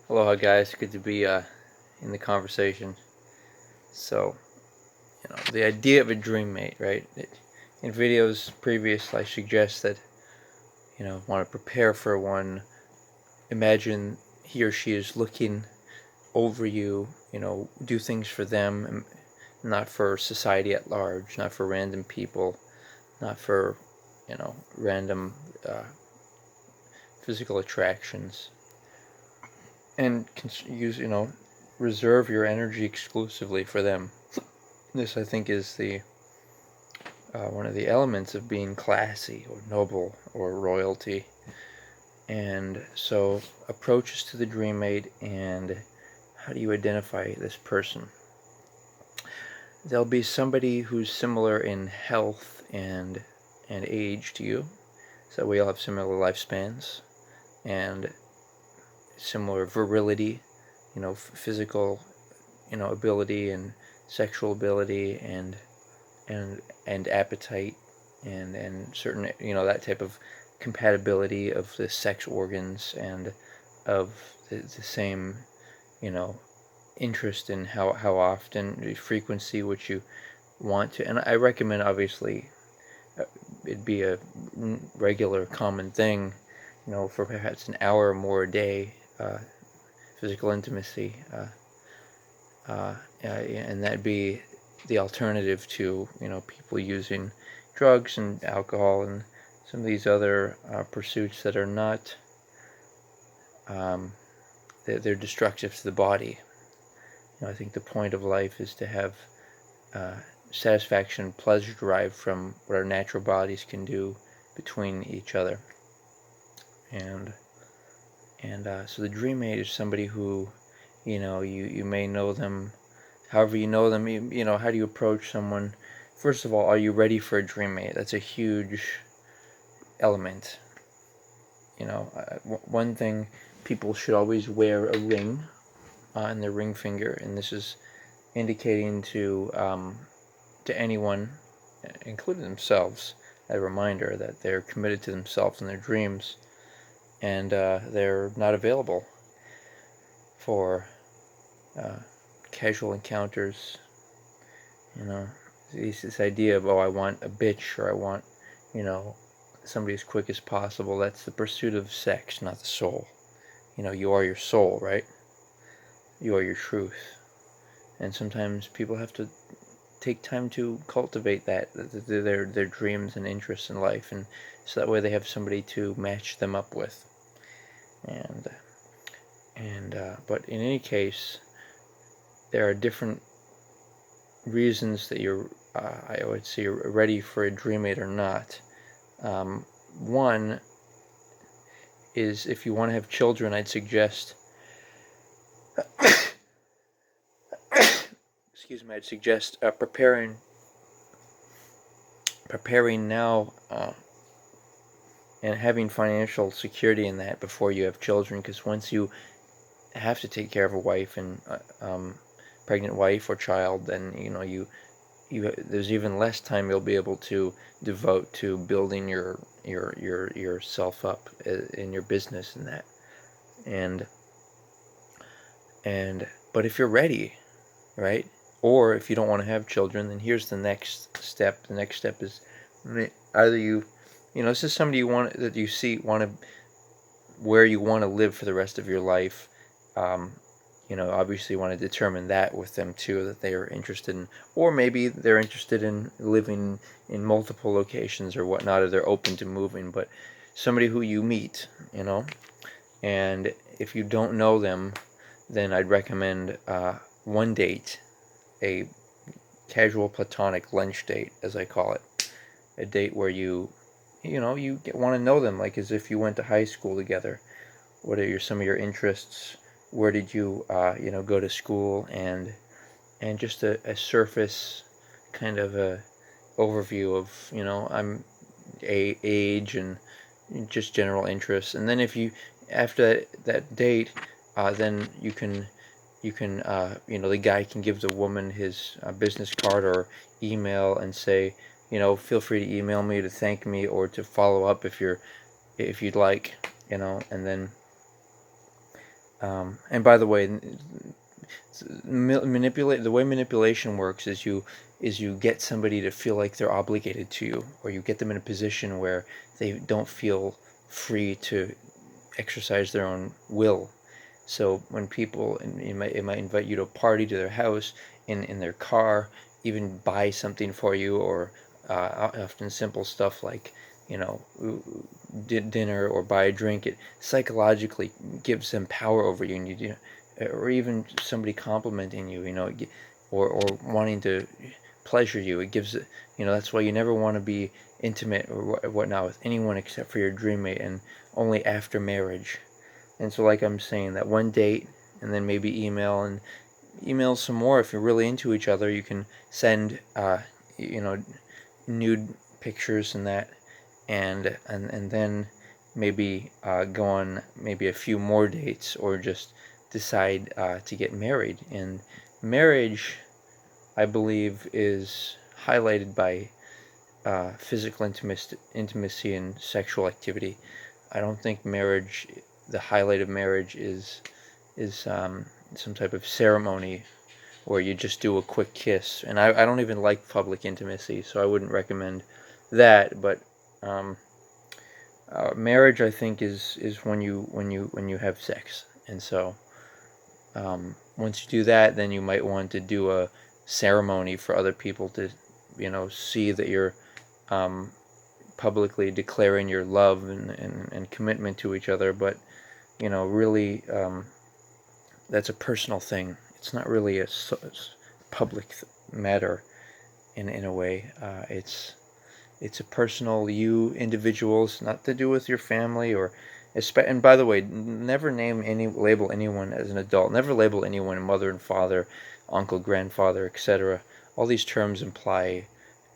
Aloha guys, good to be in the conversation. So, the idea of a dream mate, right? In videos previous, I suggest that, want to prepare for one, imagine he or she is looking over you, do things for them, not for society at large, not for random people, not for, random physical attractions. And use, reserve your energy exclusively for them. This, I think, is the one of the elements of being classy or noble or royalty. And so, approaches to the dream mate, and how do you identify this person? There'll be somebody who's similar in health and age to you, so we all have similar lifespans and similar virility, physical, ability and sexual ability and appetite and certain, that type of compatibility of the sex organs and of the same, interest in how often, the frequency which you want to. And I recommend, obviously, it'd be a regular common thing, for perhaps an hour or more a day, physical intimacy, and that'd be the alternative to, people using drugs and alcohol and some of these other pursuits that are not, they're destructive to the body. I think the point of life is to have satisfaction, pleasure derived from what our natural bodies can do between each other. And so the dream mate is somebody who, you may know them. However you know them, how do you approach someone? First of all, are you ready for a dream mate? That's a huge element. One thing, people should always wear a ring on their ring finger, and this is indicating to anyone, including themselves, a reminder that they're committed to themselves and their dreams, and they're not available for casual encounters. This idea of, oh, I want a bitch, or I want, somebody as quick as possible. That's the pursuit of sex, not the soul. You are your soul, right? You are your truth. And sometimes people have to take time to cultivate their dreams and interests in life, and so that way they have somebody to match them up with. But in any case, there are different reasons that you're, I would say, you're ready for a dream mate or not. One is, if you want to have children, I'd suggest excuse me, I'd suggest preparing now, and having financial security in that before you have children, because once you have to take care of a wife and pregnant wife or child, then you there's even less time you'll be able to devote to building yourself up in your business and that. But if you're ready, right? Or if you don't want to have children, then here's the next step. The next step is either this is somebody that you see where you want to live for the rest of your life. Obviously you want to determine that with them too, that they are interested in, or maybe they're interested in living in multiple locations or whatnot, or they're open to moving. But somebody who you meet, and if you don't know them, then I'd recommend one date, a casual platonic lunch date, as I call it, a date where you want to know them, like as if you went to high school together. What are some of your interests? Where did you go to school? And just a surface kind of a overview of I'm age and just general interests. And then if you, after that date, then you can the guy can give the woman his business card or email and say, feel free to email me to thank me or to follow up if you'd like, and then And by the way, the way manipulation works is you get somebody to feel like they're obligated to you, or you get them in a position where they don't feel free to exercise their own will. So when people, it might invite you to a party, to their house, in their car, even buy something for you, or often simple stuff like, you know, dinner, or buy a drink. It psychologically gives them power over you, and or even somebody complimenting you, or wanting to pleasure you. It gives, that's why you never want to be intimate or whatnot with anyone except for your dream mate, and only after marriage. And so, like I'm saying, that one date, and then maybe email some more. If you're really into each other, you can send, nude pictures and that, and then maybe go on maybe a few more dates, or just decide to get married. And marriage, I believe, is highlighted by physical intimacy and sexual activity. I don't think the highlight of marriage is some type of ceremony where you just do a quick kiss. And I don't even like public intimacy, so I wouldn't recommend that. But um, marriage, I think, is when you have sex. And so once you do that, then you might want to do a ceremony for other people to, see that you're um, publicly declaring your love and commitment to each other. But really, that's a personal thing. It's not really a public matter in a way. It's a personal, you individuals, not to do with your family, or and by the way, never label anyone as an adult. Never label anyone mother and father, uncle, grandfather, etc. All these terms imply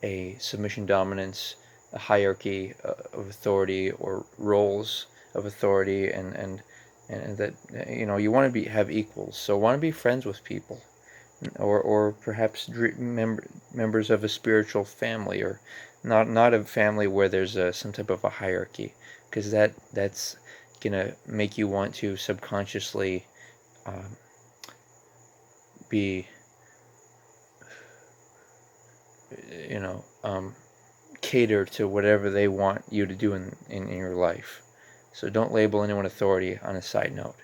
a submission dominance, a hierarchy of authority, or roles of authority, and that you want to have equals. So want to be friends with people, or perhaps members of a spiritual family, or not a family where there's some type of a hierarchy, because that's gonna make you want to subconsciously um, be you know cater to whatever they want you to do in your life. So don't label anyone authority on a side note.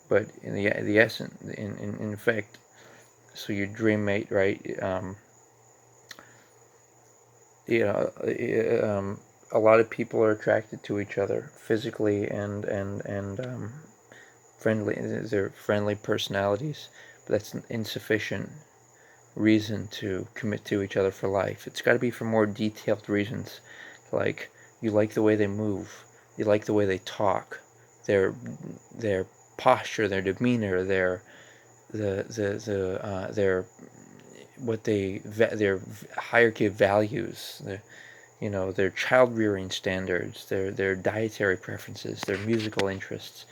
But in the essence, in effect, so your dream mate, right? You know, a lot of people are attracted to each other physically, and friendly. They're friendly personalities, but that's an insufficient reason to commit to each other for life. It's got to be for more detailed reasons, like you like the way they move, you like the way they talk, their posture, their demeanor, their their hierarchy of values, their child rearing standards, their dietary preferences, their musical interests,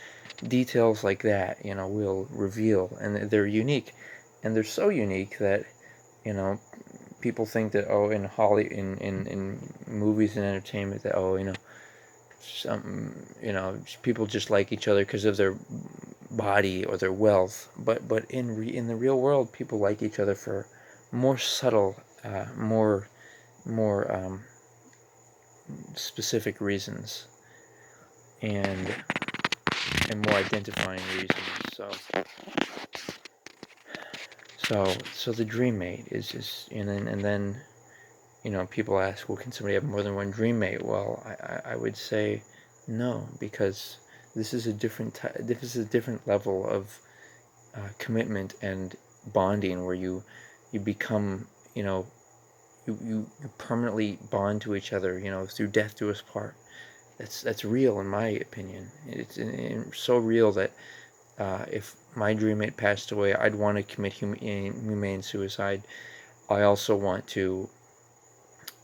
details like that, will reveal, and they're unique, and they're so unique that you know people think that, oh, in movies and entertainment, that, oh, some people just like each other because of their body or their wealth, but in the real world, people like each other for more subtle, more specific reasons, and more identifying reasons. So the dream mate is and then people ask, well, can somebody have more than one dream mate? Well, I would say no, because this is a different level of commitment and bonding, where you become, you permanently bond to each other, through death do us part. That's real, in my opinion. It's so real that if my dream mate passed away, I'd want to commit humane suicide. I also want to.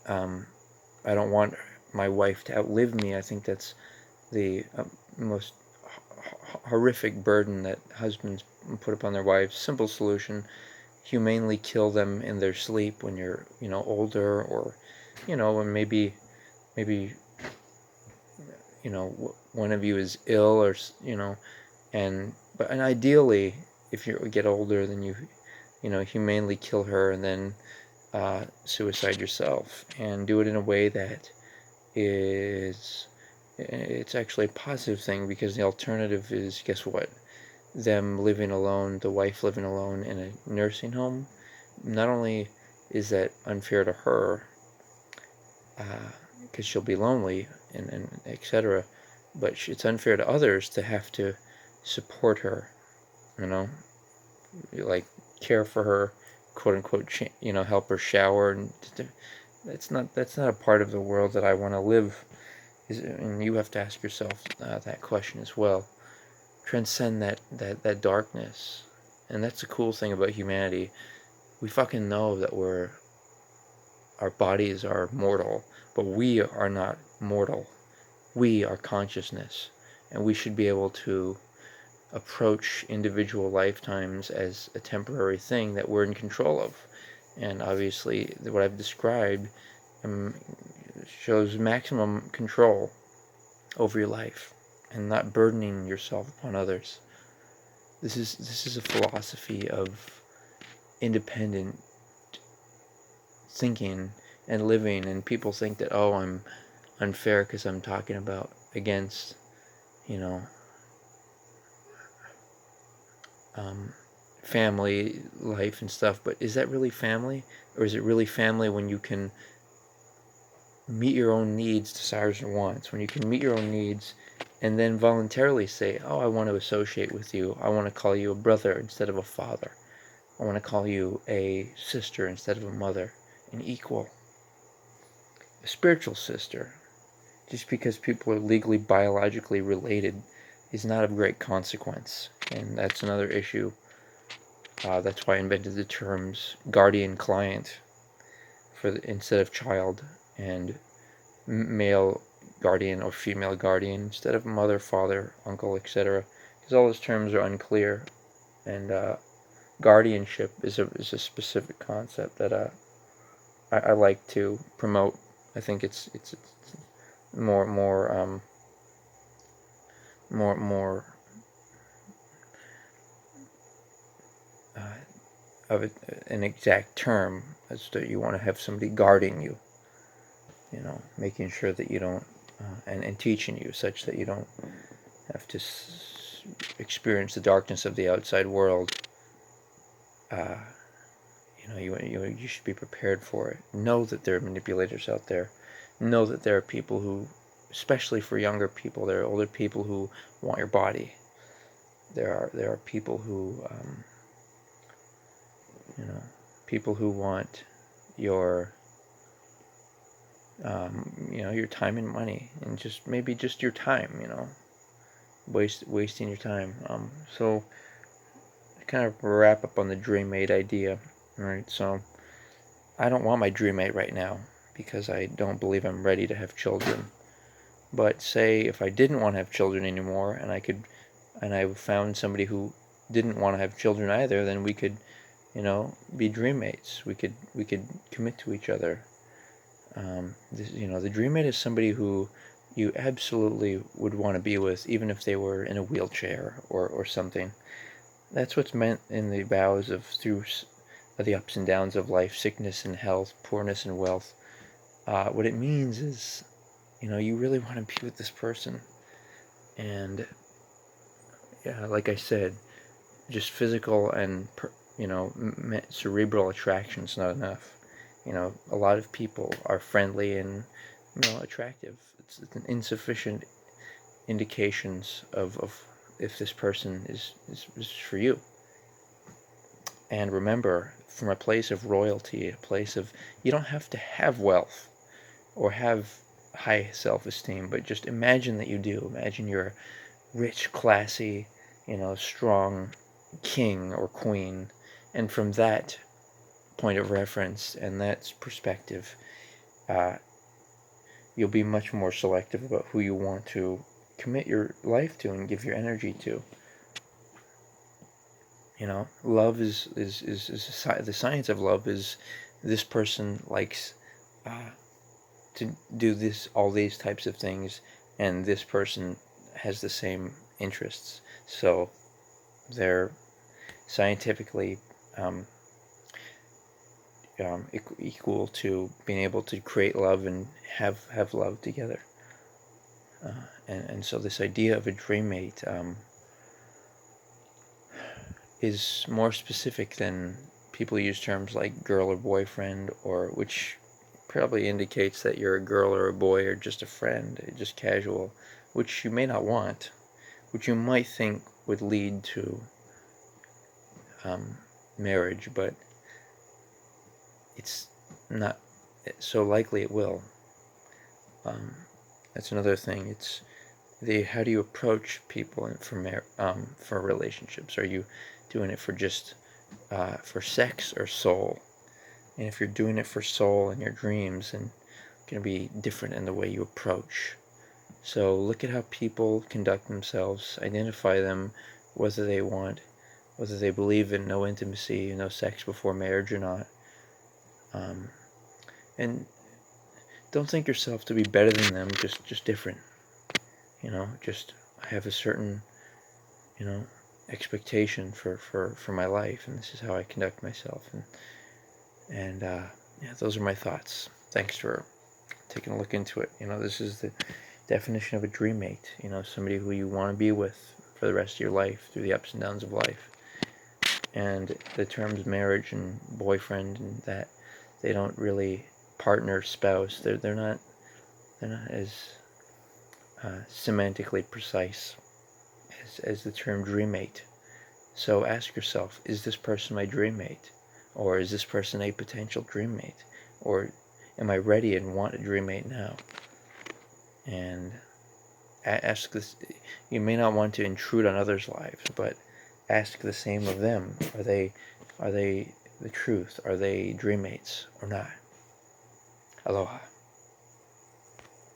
I don't want my wife to outlive me. I think that's the most horrific burden that husbands put upon their wives. Simple solution: humanely kill them in their sleep when you're, older, or, when maybe one of you is ill, or and and ideally, if you get older, then humanely kill her and then suicide yourself, and do it in a way that it's actually a positive thing, because the alternative is, guess what? Them living alone, the wife living alone in a nursing home. Not only is that unfair to her, because she'll be lonely and etc., but it's unfair to others to have to support her, like care for her, quote unquote, help her shower, and that's not a part of the world that I want to live. And you have to ask yourself that question as well. Transcend that darkness, and that's the cool thing about humanity. We fucking know that our bodies are mortal, but we are not mortal. We are consciousness, and we should be able to approach individual lifetimes as a temporary thing that we're in control of. And obviously, what I've described shows maximum control over your life and not burdening yourself upon others. This is a philosophy of independent thinking and living, and people think that, oh, I'm unfair because I'm talking about against, family life and stuff, but is that really family? Or is it really family when you can meet your own needs, desires, and wants? When you can meet your own needs and then voluntarily say, oh, I want to associate with you. I want to call you a brother instead of a father. I want to call you a sister instead of a mother, an equal, a spiritual sister. Just because people are legally, biologically related is not of great consequence. And that's another issue. That's why I invented the terms guardian-client instead of child, and male guardian or female guardian instead of mother, father, uncle, etc. Because all those terms are unclear, and guardianship is a specific concept that I like to promote. I think it's more of an exact term as to you want to have somebody guarding you, making sure that you don't, and teaching you such that you don't have to experience the darkness of the outside world. You should be prepared for it. Know that there are manipulators out there. Know that there are people who, especially for younger people, there are older people who want your body. There are people who, people who want your, your time and money, and maybe just your time, wasting your time. So kind of wrap up on the DreamMate idea. Alright, so I don't want my DreamMate right now because I don't believe I'm ready to have children. But say if I didn't want to have children anymore, and I found somebody who didn't want to have children either, then we could, be DreamMates. We could commit to each other. The DreamMate is somebody who you absolutely would want to be with, even if they were in a wheelchair or something. That's what's meant in the vows of through the ups and downs of life, sickness and health, poorness and wealth. What it means is, you really want to be with this person. And, yeah, like I said, just physical and, cerebral attraction is not enough. A lot of people are friendly and, attractive. It's an insufficient indications of if this person is for you. And remember, from a place of royalty, a place of, you don't have to have wealth or have high self-esteem, but just imagine that you do. Imagine you're a rich, classy, strong king or queen, and from that point of reference and that perspective, you'll be much more selective about who you want to commit your life to and give your energy to. Love is the science of love is, this person likes to do all these types of things, and this person has the same interests. So they're scientifically equal to being able to create love and have love together. And so this idea of a dream mate is more specific than people use terms like girl or boyfriend, or which probably indicates that you're a girl or a boy or just a friend, just casual, which you may not want, which you might think would lead to marriage, but it's not so likely it will. That's another thing. It's how do you approach people for relationships? Are you doing it for just for sex or soul? And if you're doing it for soul and your dreams, then it's going to be different in the way you approach. So look at how people conduct themselves, identify them, whether they believe in no intimacy, no sex before marriage or not. And don't think yourself to be better than them, just different. Just I have a certain, expectation for my life, and this is how I conduct myself. And yeah, those are my thoughts. Thanks for taking a look into it. This is the definition of a dream mate. Somebody who you want to be with for the rest of your life through the ups and downs of life. And the terms marriage and boyfriend and that, they don't really partner, spouse. They're not as semantically precise as the term dream mate. So ask yourself, is this person my dream mate? Or is this person a potential dream mate? Or am I ready and want a dream mate now? And ask this. You may not want to intrude on others' lives, but ask the same of them. Are they the truth? Are they dream mates or not? Aloha.